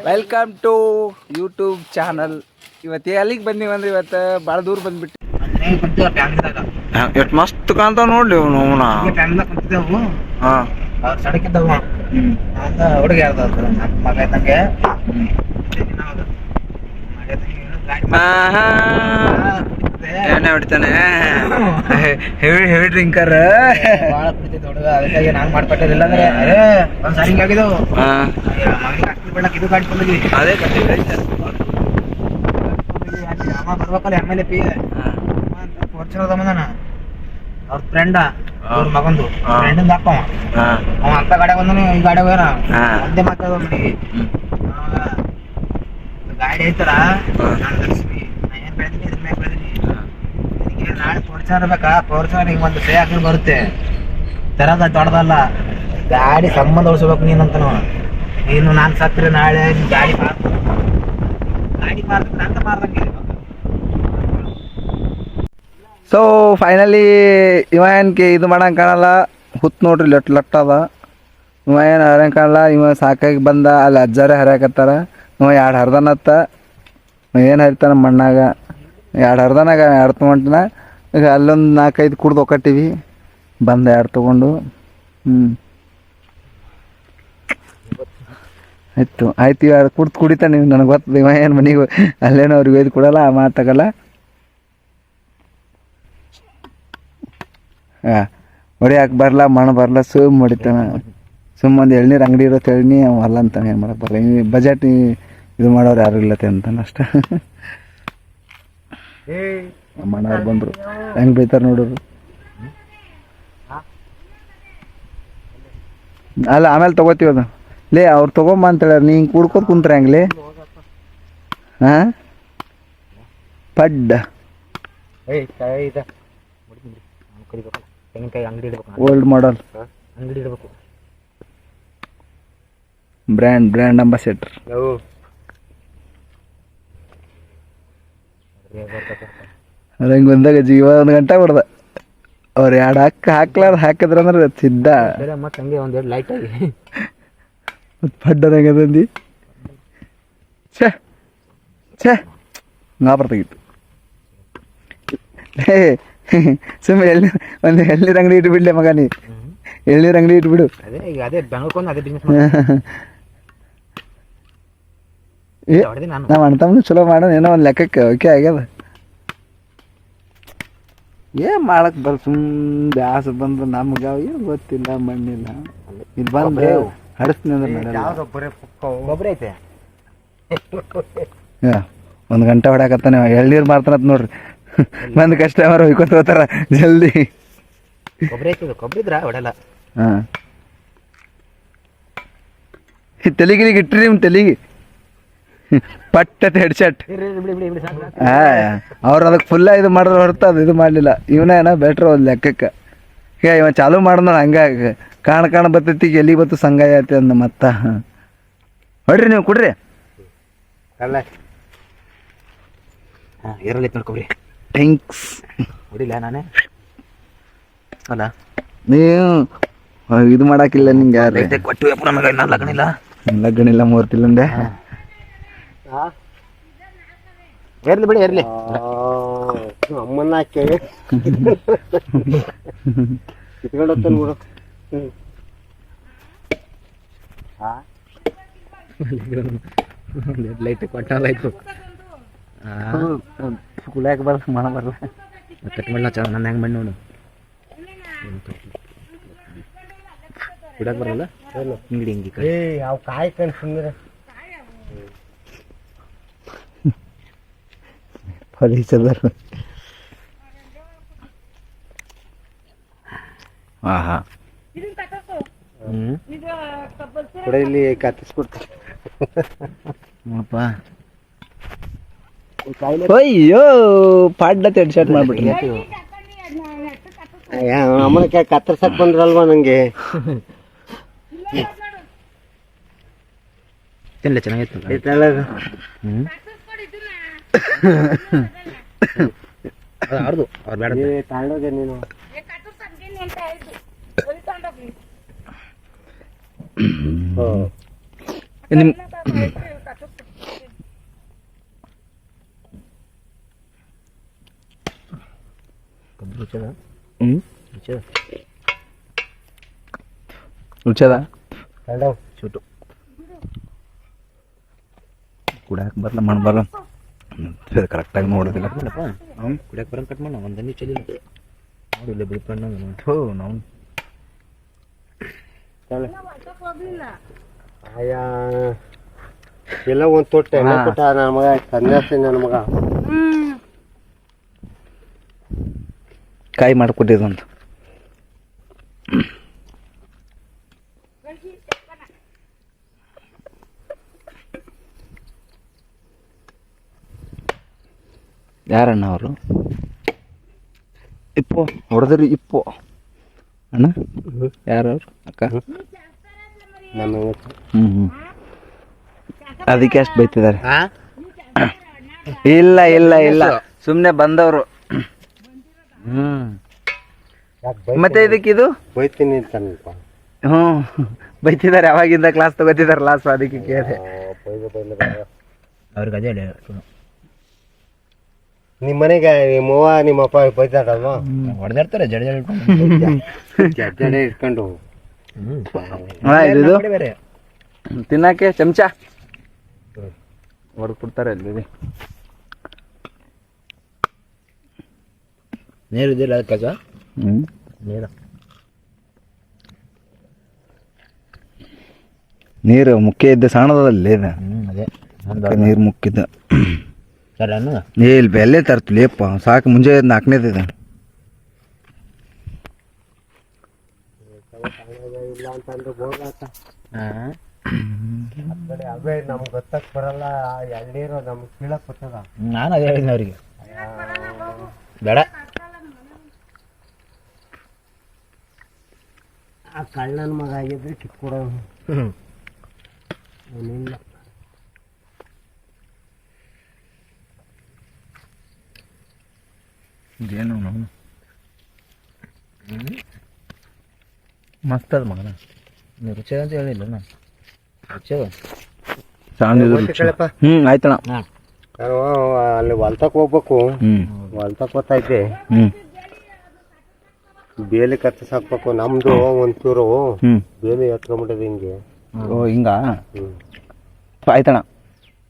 Welcome to YouTube channel. ಇವತ್ತು ಎಲ್ಲಿಗೆ ಬಂದೀವಂದ್ರೆ ಇವತ್ತು ಭಾಳ ದೂರ ಬಂದ್ಬಿಟ್ಟು ಎಷ್ಟು ಮಸ್ತ್ ಕಾಣ್ತಾವ ನೋಡ್ಲಿ ಕುಂತಿದ್ದೆವು. ಸಡಕಿದ್ದವು ಹುಡುಗಿ ಮಗ ಇದ್ದಂಗೆ ಎಣ್ಣೆ ಹೊಡಿತಾನೆ. ಹೆವಿ ಡ್ರಿಂಕರ್ ಭಾಳ ಕುಡಿತೈತೆ ಹುಡುಗ. ಅದಕ್ಕಾಗಿ ನಾನು ಮಾಡ್ಕೊಟ್ಟಿಲ್ಲ ಅಂದ್ರೆ ಒಂದ್ಸಾರಿ ಹಿಂಗಾಗಿದ್ದವು. ಇದು ಗಾಡಿ ತಂದಿದ್ವಿ. ಅದೇ ಅಮ್ಮ ಬರ್ಬೇಕಲ್ಲ MLA ಪಿ ವರ್ಷದಮ್ಮನ ಅವ್ರ ಫ್ರೆಂಡ ಅವ್ರ ಮಗಂದು ಫ್ರೆಂಡಿಂದ ಹಾಕವ ಅವ ಅಂತ ಗಾಡಿಯಾಗ ಬಂದನು ಈ ಗಾಡಿಯಾಗ ಹೋಗ್ಯಾನ. ಒಂದೇ ಮಾತಾಡ ಮನೆಗೆ ಗಾಡಿ ಐತಲ್ಲ ನಾನು ತರಿಸ್ತೀನಿ. ನಾ ಏನ್ ಬೆಳೆದೀನಿ ಇದ್ರ ಮ್ಯಾಗ ಬೆಳೆದೀನಿ. ನಿನಗೆ ನಾಳೆ ತೋರ್ಸಾರ ಬೇಕಾ ತೋರ್ಸಾರ ಹಿಂಗೆ ಒಂದು ಸೇ ಹಾಕಿ ಬರುತ್ತೆ. ತರದ ದೊಡ್ಡದಲ್ಲ ಗಾಡಿ ಸಂಬಂಧ ಉಳಿಸ್ಬೇಕು ನೀನಂತನು. ನೀನು ನಾನು ಸತ್ರೆ ನಾಳೆ ಗಾಡಿ ಮಾರ್ಬೇಕು ಅಂತ ಮಾರ್ದಂಗೆ. ಸೊ ಫೈನಲಿ ಇವ ಏನ್ಕೆ ಇದು ಮಾಡಂಗೆ ಕಾಣಲ್ಲ. ಹುತ್ತು ನೋಡ್ರಿ ಲಟ್ ಅದ. ಇವ ಏನು ಹರ್ಯಂಗೆ ಕಾಣಲ್ಲ. ಇವ ಸಾಕಾಗಿ ಬಂದ ಅಲ್ಲಿ ಅಜ್ಜಾರೇ ಹರ್ಯಾಕತ್ತಾರ. ಇವ ಎರಡು ಹರ್ದನತ್ತ ಏನು ಹರಿತಾನ ಮಣ್ಣಾಗ. ಎರಡು ಹರ್ದನಾಗ ಎರಡು ತೊಗೊಂಟನ. ಈಗ ಅಲ್ಲೊಂದು 4-5 ಕುಡ್ದು ಒಕ್ಕಟ್ಟಿವಿ. ಬಂದ ಎರಡು ತೊಗೊಂಡು ಆಯ್ತು ಇವಾಗ ಕುಡಿತಾನೆ. ನೀವು ನನಗೆ ಗೊತ್ತದ ಇವ ಏನು ಮನೆಗೆ ಅಲ್ಲೇನೋ ಅವ್ರಿಗೆ ಒಯ್ದು ಕೊಡಲ್ಲ, ಆ ಮಾತಾಗಲ್ಲ. ಹೊಡಿಯಾಕೆ ಬರಲ್ಲ, ಮಣ್ಣು ಬರಲ್ಲ, ಸುಮ್ಮ ಹೊಡಿತಾನೆ. ಒಂದು ಎಳ್ನೀರು ಅಂಗಡಿ ಇರೋ ತಿಳಿನಿ ಅವ ಅಲ್ಲ ಅಂತಾನೆ. ಏನು ಮಾಡಕ್ಕೆ ಬರಲ್ಲ. ಈ ಬಜೆಟ್ ಇದು ಮಾಡೋರು ಯಾರು ಇಲ್ಲತ್ತೆ ಅಂತಾನೆ ಅಷ್ಟ. ಮಣ್ಣವ್ರು ಬಂದರು ಹೆಂಗೆ ಬೈತಾರೆ ನೋಡೋರು. ಅಲ್ಲ ಆಮೇಲೆ ತೊಗೋತೀವಿ ಅದು. ಲೇ ಅವ್ರು ತೊಗೊಂಬ ಅಂತ ಹೇಳ್ಯಾರ. ನೀ ಹಿಂಗೆ ಕುಡ್ಕೋತ ಕುಂತ್ರೆ ಹೆಂಗ್ಲಿ? ಹಾಂ ಪಡ್ಡ ಓಲ್ಡ್ ಮಾಡಲ್ ಅಂಗಡಿ ಇಡಬೇಕು. Brand ambassador. ಅದು ಹಿಂಗೆ ಬಂದಾಗ ಜೀವ 1 ಗಂಟೆ ಬಿಡ್ದ. ಅವ್ರು 2 ಹಾಕ್ಲಾರ್ದು ಹಾಕಿದ್ರಂದ್ರೆ ಸಿದ್ಧ. ಮತ್ತೆ ಹಂಗೆ 1-2 ಲೈಟ್ ಆಗಿ ಮತ್ತು ಪಡ್ಡದಂಗೆ ತಂದು ಗಾಬರ್ತಾಗಿತ್ತು. ಸುಮ್ಮನೆ ಒಂದು ಎಳ್ನೀರು ಅಂಗಡಿ ಇಟ್ಬಿಡ್ಲೆ ಮಗ. ನೀ ಎಳ್ನೀರು ಅಂಗಡಿ ಇಟ್ಬಿಡು. ನಾವು ಅಣ್ತಮ್ಮನು ಚಲೋ ಮಾಡೋಣ ಏನೋ ಒಂದು ಲೆಕ್ಕಕ್ಕೆ ಓಕೆ ಆಗ್ಯದ. ಏನು ಮಾಡಕ್ಕೆ ಬರ ಸುಮ್ಮನೆ ಬ್ಯಾಸ ಬಂದು ನಮ್ಗೆ ಏನು ಗೊತ್ತಿಲ್ಲ ಮಣ್ಣಿಲ್ಲ. ಇಲ್ಲಿ ಬಂದು ಹಡಿಸ್ತೀನಿ ಅಂದ್ರೆ ಗೊಬ್ಬರ ಐತೆ. 1 ಗಂಟೆ ಹೊಡ್ಯಾಕತ್ತಾನೆ. ಎಳ್ನೀರು ಮಾರ್ತಾನತ್ ನೋಡ್ರಿ. ಬಂದು ಕಸ್ಟಮರ್ ಹೊಯ್ಕೊತ ಹೋಗ್ತಾರ ಜಲ್ದಿ. ಹಾಂ ತಲೆಗಿಲಿಗೆ ಇಟ್ರಿ ನಿಮ್ಮ ತಲೆಗೆ ಪಟ್ಟತೆ ಹೆಡ್ಶಟ್. ಅವ್ರು ಅದಕ್ಕೆ ಫುಲ್ಲ ಇದು ಮಾಡಿದ್ರೆ ಹೊರತು ಅದು ಇದು ಮಾಡಲಿಲ್ಲ. ಇವನೇನ ಬೆಟ್ರ್ ಒಂದು ಲೆಕ್ಕಕ್ಕೆ. ಇವ ಚಾಲೂ ಮಾಡಿದ ಹಂಗೆ ಕಾಣ ಬರ್ತೈತಿ. ಎಲ್ಲಿ ಬತ್ತು ಸಂಗಾಯ ಐತಿ ಅಂದ ಮತ್ತ. ಹೊಡ್ರಿ ನೀವು ಕುಡ್ರಿ. ಅಲ್ಲ ಇರಲಿ ನೋಡ್ಕೊಬ್ರಿ. ಥ್ಯಾಂಕ್ಸ್. ಹೊಡಿಲ್ಲ ನಾನೇ ಅಲ್ಲ ನೀವು ಇದು ಮಾಡಾಕಿಲ್ಲ ನಿಂಗೆ. ಯಾರು ಕೊಟ್ಟು ಲಗ್ನಿಲ್ಲ ಮೂರ್ತಿಲ್ಲಂದೆ. ಇರ್ಲಿ ಬಿಡಿ ಇರ್ಲಿ. ಅಮ್ಮನ್ನ ಕಿತ್ಕೊಂಡೋಗ್ತಾನೆ ಲೈಟ್ ಕೊಟ್ಟಾಯ್ತು. ಕುಳಿಯಾಕ ಬರ ಮಣ ಬರಲ್ಲ. ಕಟ್ ಮಾಡಲ ಚ ನನ್ನ ಹೆಂಗೆ ಮಾಡಿ ನೋಡು. ಕುಡಿಯಕ್ಕೆ ಬರಲ್ಲ ಹಿಂಗಡಿ ಹಿಂಗೆ ಅವು ಕಾಯಿ ಕಣ್ ಸುಂದರ ಪೊಲೀಸದರ್. ಹಾಂ ಹಾಂ ಇಲ್ಲಿ ಕತ್ತಿಸ್ಕೊಡ್ತಾರೆ. ಅಯ್ಯೋ ಪಾಡ್ಡ ಶರ್ಟ್ ಮಾಡ್ಬಿಟ್ರಿ. ಅಮ್ಮನ ಕತ್ತರ್ಸಕ್ ಬಂದ್ರಲ್ವಾ ನಂಗೆ. ತಿನ್ಲ ಚೆನ್ನಾಗಿತ್ತು. ಅವ್ರದ್ದು ಅವ್ರು ಬೇಡ ತಗೊಂಡೋಗೆ ನೀನು. ನಿಮ್ಮ ರುಚದ ಚೂಟು ಕುಡಿಯಕ್ಕೆ ಬರಲ್ಲ ಮಣ್ಣು ಬರಲ್ಲ ಕರೆಕ್ಟಾಗಿ ನೋಡೋದಿಲ್ಲ ಕುಡಿಯಕ್ಕೆ ಬರಂಗೆ ಕಟ್ ಮಾಡೋಣ ಒಂದನೇ ಚಲಿಲ್ಲ ನೋಡಿ ಇಲ್ಲ ಬಿಡ್ಕೊಂಡು ಹೋ ನಾವು ಆಯಾ ಎಲ್ಲ ಒಂದು ತೊಟ್ಟೆ ಎಣ್ಣೆ ಕೊಟ್ಟ ನನ್ನ ಮಗ ಸನ್ಯಾಸಿ ನನ್ನ ಮಗ ಕಾಯಿ ಮಾಡಿಕೊಟ್ಟಿದಂತ ಯಾರಣ್ಣ ಅವರು ಇಪ್ಪೋ ಹೊಡೆದ್ರಿ ಇಪ್ಪೋ ಅಣ್ಣ ಯಾರವ್ರು ಅಕ್ಕ ನಮ್ಮ ಹ್ಞೂ ಅದಕ್ಕೆ ಅಷ್ಟು ಬೈತಿದ್ದಾರೆ ಇಲ್ಲ ಇಲ್ಲ ಇಲ್ಲ ಸುಮ್ಮನೆ ಬಂದವರು ಮತ್ತೆ ಇದಕ್ಕಿದು ಬೈತೀನಿ ಅಂತನಪ್ಪ ಹ್ಞೂ ಬೈತಿದ್ದಾರೆ ಅವಾಗಿಂದ ಕ್ಲಾಸ್ ತಗೋತಿದಾರಲ್ಲ ಸೊ ಅದಕ್ಕೆ ಕೇಳಿದೆ ಅವ್ರಿಗೆ ಅದೇ ನಿಮ್ಮ ಮನೆಗೆ ನಿಮ್ಮವ್ವ ನಿಮ್ಮಪ್ಪ ಬೈತಾರಲ್ವಾ ಹೊಡೆದಾಡ್ತಾರೆ ಜಡ ಜಡ ಇಟ್ಕೊಂಡು ಇದು ಬೇರೆ ತಿನ್ನಕ್ಕೆ ಚಮಚ ಹೊಡ್ಕೊಡ್ತಾರೆ ಅಲ್ಲಿ ನೀರು ಇದಿಲ್ಲ ಅದಕ್ಕೆ ನೀರು ನೀರು ಮುಖ್ಯ ಇದ್ದ ಸಣ್ಣದಲ್ಲಿ ಅದೇ ನೀರು ಮುಕ್ಕಿದ್ದ ಸರ್ ಅನ್ನ ಇಲ್ಲಿ ಬೆಲೆ ತರ್ತಲೇಪ್ಪ ಸಾಕು ಮುಂಜೆ 4ನೇದು ಇದೆ ಇಲ್ಲ ಅಂತಂದ್ರೆ ಬೋಗಾತ ಅವೇ ನಮ್ಗೆ ಗೊತ್ತಕ್ಕೆ ಬರಲ್ಲ ಎಳ್ನೀರು ನಮ್ಗೆ ಕೀಳಕ್ ಬರ್ತದ ನಾನು ಅದೇ ಹೇಳಿದ್ನ ಅವ್ರಿಗೆ ಬೇಡ ಆ ಕಳ್ಳನ ಮಗ ಆಗಿದ್ರೆ ಕಿತ್ಕೊಡೋ ಏನಿಲ್ಲ ಏನು ನಾವು ಮಸ್ತ್ ಅದ ಮಗನ ನೀವು ರುಚಿ ಅಂತ ಹೇಳಿಲ್ಲ ನಾನು ರುಚಿ ಆಯ್ತಣ್ಣ ನಾನು ಅಲ್ಲಿ ಹೊಲ್ತಕ್ಕೆ ಹೋಗ್ಬೇಕು ಹೊಲ್ತಕ್ಕೆ ಹೋಗ್ತೈತೆ ಬೇಲಿ ಕತ್ತರಿಸಿ ಹಾಕ್ಬೇಕು ನಮ್ದು ಒಂಚೂರು ಬೇಲಿ ಎತ್ಕೊಂಡ್ಬಿಟ್ಟದೆ ಹಿಂಗೆ ಓ ಹಿಂಗ ಆಯ್ತಣ್ಣ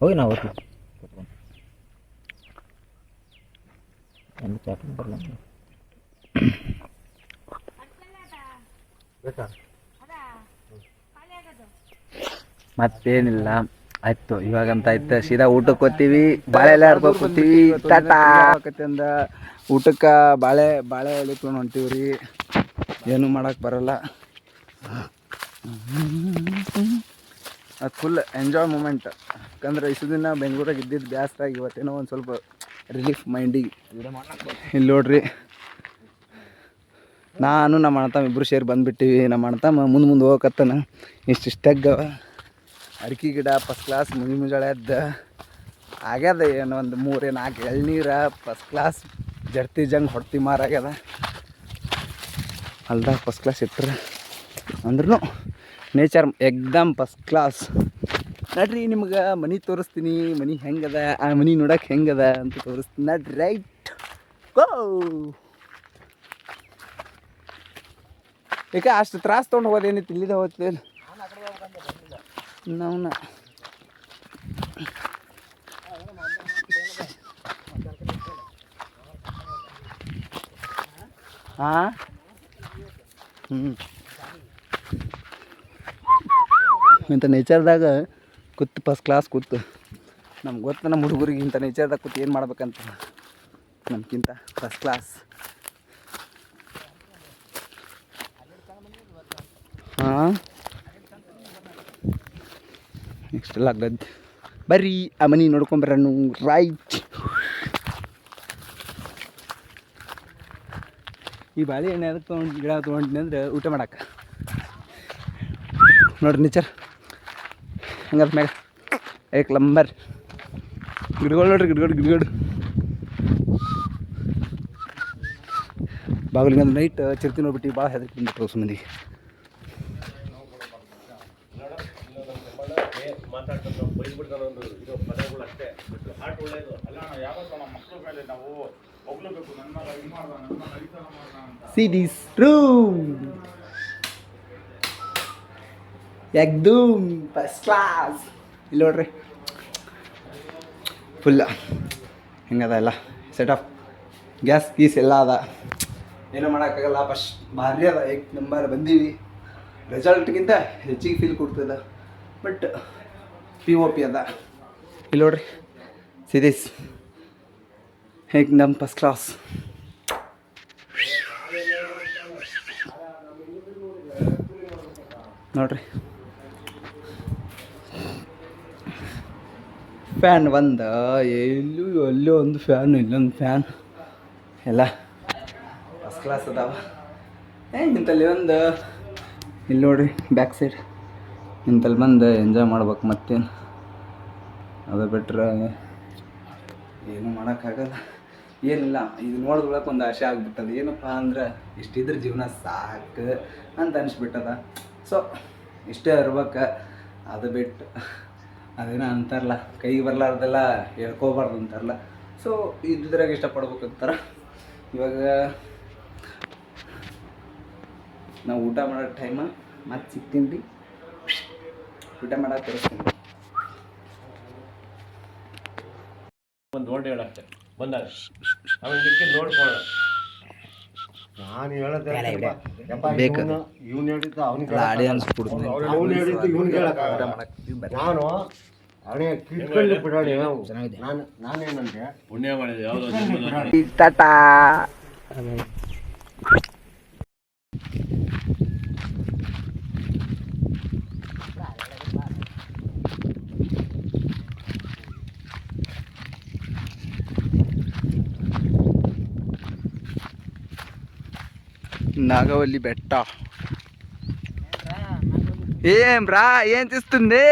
ಹೋಗಿ ನಾವು ಹೋಗ್ತೀವಿ ಬರಲ್ಲ ಮತ್ತೇನಿಲ್ಲ ಆಯ್ತು ಇವಾಗಂತ ಆಯ್ತು ಸೀದಾ ಊಟಕ್ಕೆ ಹೋಗ್ತೀವಿ ಬಾಳೆ ಎಲೆ ಹರ್ಕೋಕ್ ಹೋಗ್ತೀವಿ ಟಾಟಾ ಅಂದ ಊಟಕ್ಕೆ ಬಾಳೆ ಎಲೆ ತೊಗೊಂಡು ಹೊಂಟೀವಿ ರೀ ಏನೂ ಮಾಡಕ್ಕೆ ಬರಲ್ಲ ಅದು ಫುಲ್ ಎಂಜಾಯ್ ಮೂಮೆಂಟ್ ಯಾಕಂದ್ರೆ ಇಷ್ಟು ದಿನ ಬೆಂಗ್ಳೂರಾಗ ಇದ್ದಿದ್ದು ಬ್ಯಾಸ್ರಾಗಿ ಇವತ್ತೇನೋ ಒಂದು ಸ್ವಲ್ಪ ರಿಲೀಫ್ ಮೈಂಡಿಗೆ ಇಲ್ಲಿ ನೋಡ್ರಿ ನಾನು ನಮ್ಮ ಅಣ್ಣತಮ್ಮ ಇಬ್ಬರು ಸೇರಿ ಬಂದುಬಿಟ್ಟಿವಿ ನಮ್ಮ ಅಣ್ಣತಮ್ಮ ಮುಂದೆ ಹೋಗಕತ್ತಾನ ಇಷ್ಟಿಷ್ಟಾಗವ ಅಡಿಕೆ ಗಿಡ ಫಸ್ಟ್ ಕ್ಲಾಸ್ ಮುಂಜಾಳೆ ಎದ್ದು ಆಗ್ಯದ ಏನು ಒಂದು 3-4 ಎಳ್ನೀರ ಫಸ್ಟ್ ಕ್ಲಾಸ್ ಜರ್ತಿ ಜಂಗ್ ಹೊಡ್ತಿ ಮಾರಾಗ್ಯದ ಅಲ್ದಾಗ ಫಸ್ಟ್ ಕ್ಲಾಸ್ ಇಟ್ಟರೆ ಅಂದ್ರೂ ನೇಚರ್ ಎಕ್ದಮ್ ಫಸ್ಟ್ ಕ್ಲಾಸ್ ನಡ್ರಿ ನಿಮ್ಗೆ ಮನೆ ತೋರಿಸ್ತೀನಿ ಮನೆ ಹೆಂಗದ ಆ ಮನೆ ನೋಡಕ್ಕೆ ಹೆಂಗದ ಅಂತ ತೋರಿಸ್ತೀನಿ ನಡ್ರಿ ರೈಟ್ ಗೋ ಏಕೆ ಅಷ್ಟು ತ್ರಾಸು ತೊಗೊಂಡು ಹೋಗೋದೇನಿತ್ತು ಇಲ್ಲಿದೆ ಹೋಗ್ತೇನೆ ನಾವು ಹಾಂ ಇಂಥ ನೇಚರ್ದಾಗ ಕೂತು ಫಸ್ಟ್ ಕ್ಲಾಸ್ ಕೂತು ನಮ್ಗೆ ಗೊತ್ತು ನಮ್ಮ ಹುಡುಗರಿಗೆ ಇಂಥ ನೇಚರ್ದಾಗ ಕೂತು ಏನು ಮಾಡ್ಬೇಕಂತ ನಮ್ಗಿಂತ ಫಸ್ಟ್ ಕ್ಲಾಸ್ ಹಾಂ ನೆಕ್ಸ್ಟ್ ಎಲ್ಲ ಗದ್ದು ಬರ್ರಿ ಆ ಮನೆ ನೋಡ್ಕೊಂಬರ್ರನು ರೈಟ್ ಈ ಬಾಳೆಹಣ್ಣು ಅದಕ್ಕೆ ಗಿಡ ತೊಗೊಂಡಿನಿ ಅಂದ್ರೆ ಊಟ ಮಾಡಕ್ಕೆ ನೋಡ್ರಿ ನೇಚರ್ ಹಂಗದ ಮ್ಯಾಗ ಏಕ್ ಲಂಬರ್ ಗಿಡಗಳು ನೋಡ್ರಿ ಗಿಡಗಳು ಬಾಗಿಲಿಗೆ ಒಂದು ನೈಟ್ ಚಿರ್ತಿ ನೋಡ್ಬಿಟ್ಟು ಭಾಳ ಹೆದರಿಕೆ ಬಂದ್ಬಿಟ್ರು ಹೊಸ ಮಂದಿಗೆ See this room. ಎಗ್ದೂಮ್ ಫಸ್ಟ್ ಕ್ಲಾಸ್. ಇಲ್ಲಿ ನೋಡ್ರಿ ಫುಲ್ಲ ಹೆಂಗದ ಎಲ್ಲ ಸೆಟ್ ಆಫ್ ಗ್ಯಾಸ್ ಗೀಸ್ ಎಲ್ಲ ಅದ. ಏನೂ ಮಾಡೋಕ್ಕಾಗಲ್ಲ. ಫಸ್ಟ್ ಭಾರಿ ಅದ, ಏಕ್ ನಂಬರ್ ಬಂದೀವಿ. ರಿಸಲ್ಟ್ಗಿಂತ ಹೆಚ್ಚಿಗೆ ಫೀಲ್ ಕೊಡ್ತದ. ಬಟ್ POP ಅದ. ಇಲ್ಲಿ ನೋಡ್ರಿ ಸಿರೀಸ್ ಹೇಗೆ ನಮ್ಮ ಫಸ್ಟ್ ಕ್ಲಾಸ್. ನೋಡ್ರಿ ಫ್ಯಾನ್ ಒಂದು ಎಲ್ಲೂ ಒಂದು ಫ್ಯಾನ್ ಇಲ್ಲೊಂದು ಫ್ಯಾನ್ ಎಲ್ಲ ಫಸ್ಟ್ ಕ್ಲಾಸ್ ಅದಾವ. ಇಂಥಲ್ಲಿ ಒಂದು ಇಲ್ಲಿ ನೋಡ್ರಿ ಬ್ಯಾಕ್ ಸೈಡ್ ಇಂಥಲ್ಲಿ ಬಂದು ಎಂಜಾಯ್ ಮಾಡ್ಬೇಕು. ಮತ್ತೇನು ಅದು ಬಿಟ್ರೆ ಏನೂ ಮಾಡೋಕ್ಕಾಗಲ್ಲ. ಏನಿಲ್ಲ, ಇದು ನೋಡಿದ್ರೊಳಗೆ ಒಂದು ಆಸೆ ಆಗ್ಬಿಟ್ಟದ. ಏನಪ್ಪ ಅಂದ್ರೆ ಇಷ್ಟಿದ್ರೆ ಜೀವನ ಸಾಕು ಅಂತ ಅನಿಸ್ಬಿಟ್ಟದ. ಸೊ ಇಷ್ಟೇ ಇರ್ಬೇಕು. ಅದು ಬಿಟ್ಟು ಅದೇನೋ ಅಂತಾರಲ್ಲ, ಕೈಗೆ ಬರಲಾರ್ದೆಲ್ಲ ಹೇಳ್ಕೋಬಾರ್ದು ಅಂತಾರಲ್ಲ. ಸೊ ಇದ್ರಾಗ ಇಷ್ಟಪಡ್ಬೇಕು ಅಂತಾರೆ. ಇವಾಗ ನಾವು ಊಟ ಮಾಡೋ ಟೈಮ ಮತ್ತೆ ಸಿಗ್ತೀನಿ ರೀ. ಊಟ ಮಾಡೋಕೆ ತೋರಿಸ್ತೀನಿ. ಒಂದು ನೋಡಿ ಹೇಳಷ್ಟೆ ಬಂದಾಗ ಆಮೇಲೆ ಮಿಕ್ಕಿ ನೋಡ್ಕೊಳ್ಳ. ನಾನು ಹೇಳೋದು ಬೇಕು. ಇವ್ನು ಹೇಳಿದ್ದು ಅವ್ನಿಗೆ ಆಡಿಯನ್ಸ್ ಕೊಡ್ತೀನಿ. ಅವ್ನು ಹೇಳಿದ್ದು ಇವ್ನಿಗೆ ಹೇಳಕ್ಕಾಗಲ್ಲ. ನಾನು ಅವನಿಗೆ ಕಿಟ್ಕೊಂಡು ಬಿಡೋಣ. ನಾನೇನಂತೆ ಪುಣ್ಯ ಮಾಡಿದೆ ಯಾವುದೋ ಟಾಟಾ. నాగవల్లి బెట్ట ఏం రా ఏం చేస్తుంది?